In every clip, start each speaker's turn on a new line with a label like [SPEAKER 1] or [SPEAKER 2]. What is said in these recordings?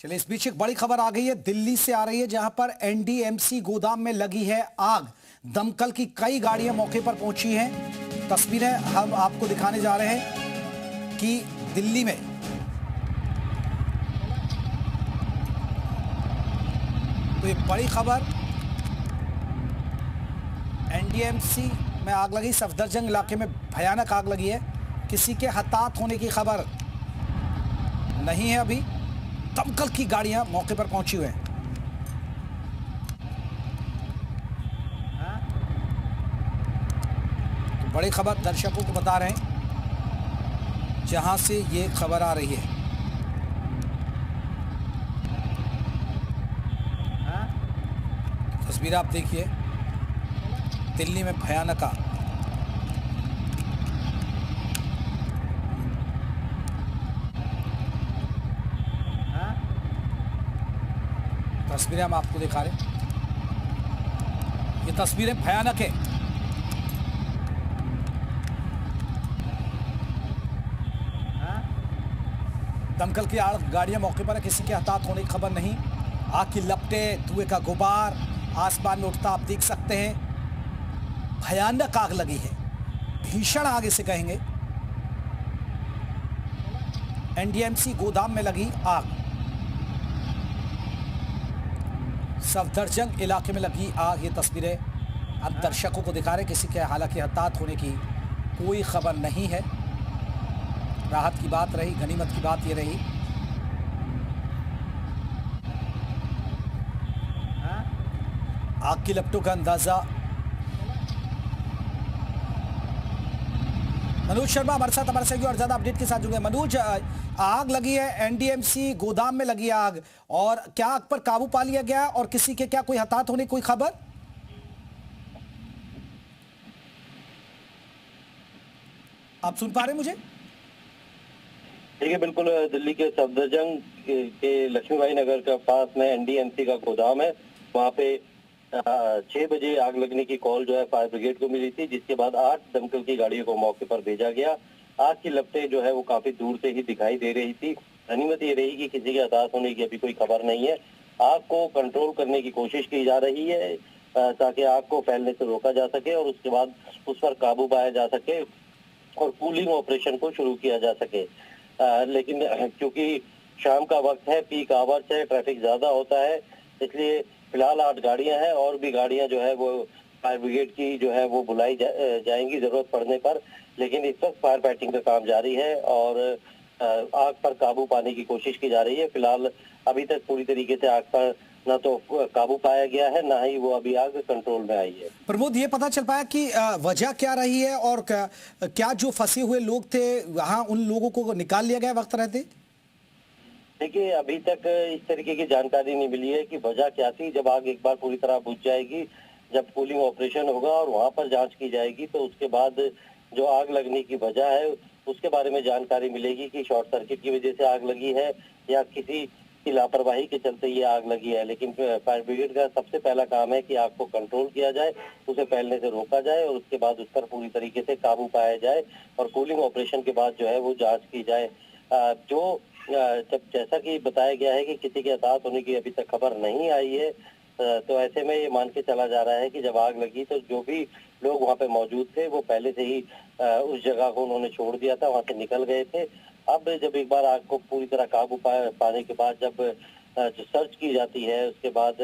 [SPEAKER 1] चलिए, इस बीच एक बड़ी खबर आ गई है, दिल्ली से आ रही है, जहां पर एनडीएमसी गोदाम में लगी है आग। दमकल की कई गाड़ियां मौके पर पहुंची हैं। तस्वीरें हम आपको दिखाने जा रहे हैं कि दिल्ली में तो ये बड़ी खबर, एनडीएमसी में आग लगी। सफदरजंग इलाके में भयानक आग लगी है। किसी के हताहत होने की खबर नहीं है अभी। दमकल की गाड़ियां मौके पर पहुंची हुई हैं। तो बड़ी खबर दर्शकों को बता रहे हैं जहां से ये खबर आ रही है। तस्वीर आप देखिए, दिल्ली में भयानक आग। तस्वीरें हम आपको दिखा रहे हैं। ये तस्वीरें भयानक है। दमकल की गाड़ियां मौके पर है। किसी के हताहत होने की खबर नहीं। आग की लपटें, धुएं का गुबार आसमान में उठता आप देख सकते हैं। भयानक आग लगी है, भीषण आग इसे कहेंगे। एनडीएमसी गोदाम में लगी आग। सफदरजंग इलाके में लगी आग। ये तस्वीरें अब दर्शकों को दिखा रहे। किसी के हालांकि हताहत होने की कोई खबर नहीं है। राहत की बात रही, गनीमत की बात ये रही। आग की लपटों का अंदाजा मनोज शर्मा हमारे साथ और ज्यादा अपडेट के साथ जुड़े। मनोज, आग लगी है, एनडीएमसी गोदाम में लगी आग, और क्या आग पर काबू पा लिया गया और किसी के क्या कोई हताहत होने की कोई खबर? आप सुन पा रहे हैं मुझे?
[SPEAKER 2] देखिए, बिल्कुल दिल्ली के सफदरजंग के लक्ष्मीबाई नगर के पास में एनडीएमसी का गोदाम है। वहां पे 6 बजे आग लगने की कॉल जो है फायर ब्रिगेड को मिली थी, जिसके बाद 8 दमकल की गाड़ियों को मौके पर भेजा गया। आग की लपटें जो है वो काफी दूर से ही दिखाई दे रही थी। गनीमत ये रही कि किसी के हताहत होने की अभी कोई खबर नहीं है। आग को कंट्रोल करने की कोशिश की जा रही है ताकि आग को फैलने से रोका जा सके और उसके बाद उस पर काबू पाया जा सके और कूलिंग ऑपरेशन को शुरू किया जा सके। लेकिन क्योंकि शाम का वक्त है, पीक आवर्स है, ट्रैफिक ज्यादा होता है, इसलिए फिलहाल 8 गाड़ियां हैं और भी गाड़ियां जो है वो फायर ब्रिगेड की जो है वो बुलाई जाएंगी जरूरत पड़ने पर। लेकिन इस वक्त फायर फाइटिंग का काम जारी है और आग पर काबू पाने की कोशिश की जा रही है। फिलहाल अभी तक पूरी तरीके से आग पर ना तो काबू पाया गया है, ना ही वो अभी आग कंट्रोल में आई है।
[SPEAKER 1] प्रमोद, ये पता चल पाया कि वजह क्या रही है और क्या जो फंसे हुए लोग थे वहां उन लोगों को निकाल लिया गया वक्त रहते?
[SPEAKER 2] देखिए, अभी तक इस तरीके की जानकारी नहीं मिली है कि वजह क्या थी। जब आग एक बार पूरी तरह बुझ जाएगी, जब कूलिंग ऑपरेशन होगा और वहां पर जांच की जाएगी, तो उसके बाद जो आग लगने की वजह है उसके बारे में जानकारी मिलेगी कि शॉर्ट सर्किट की वजह से आग लगी है या किसी की लापरवाही के चलते ये आग लगी है। लेकिन फायर ब्रिगेड का सबसे पहला काम है कि आग को कंट्रोल किया जाए, उसे फैलने से रोका जाए और उसके बाद उस पर पूरी तरीके से काबू पाया जाए और कूलिंग ऑपरेशन के बाद जो है वो जांच की जाए। जब जैसा कि बताया गया है कि किसी के हताहत होने की अभी तक खबर नहीं आई है, तो ऐसे में ये मान के चला जा रहा है कि जब आग लगी तो जो भी लोग वहां पे मौजूद थे वो पहले से ही उस जगह को उन्होंने छोड़ दिया था, वहां से निकल गए थे। अब जब एक बार आग को पूरी तरह काबू पाने के बाद जब जो सर्च की जाती है, उसके बाद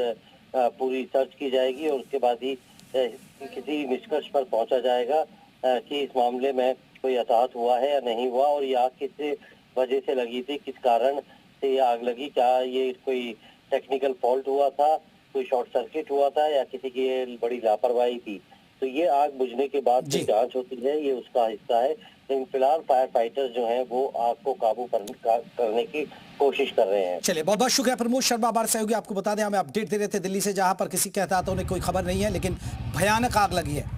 [SPEAKER 2] पूरी सर्च की जाएगी और उसके बाद ही किसी निष्कर्ष पर पहुंचा जाएगा कि इस मामले में कोई हताहत हुआ है या नहीं हुआ और ये आग किस वजह से लगी थी, किस कारण से ये आग लगी। क्या ये कोई टेक्निकल फॉल्ट हुआ था, कोई शॉर्ट सर्किट हुआ था या किसी की बड़ी लापरवाही थी? तो ये आग बुझने के बाद जो जांच होती है ये उसका हिस्सा है। लेकिन फिलहाल फायर फाइटर्स जो हैं वो आग को काबू करने की कोशिश कर रहे हैं।
[SPEAKER 1] चलिए, बहुत बहुत शुक्रिया प्रमोद शर्मा हमारे सहयोगी। आपको बता दें, हमें अपडेट दे रहे थे दिल्ली से, जहां पर किसी के हताहत होने की कोई खबर नहीं है लेकिन भयानक आग लगी है।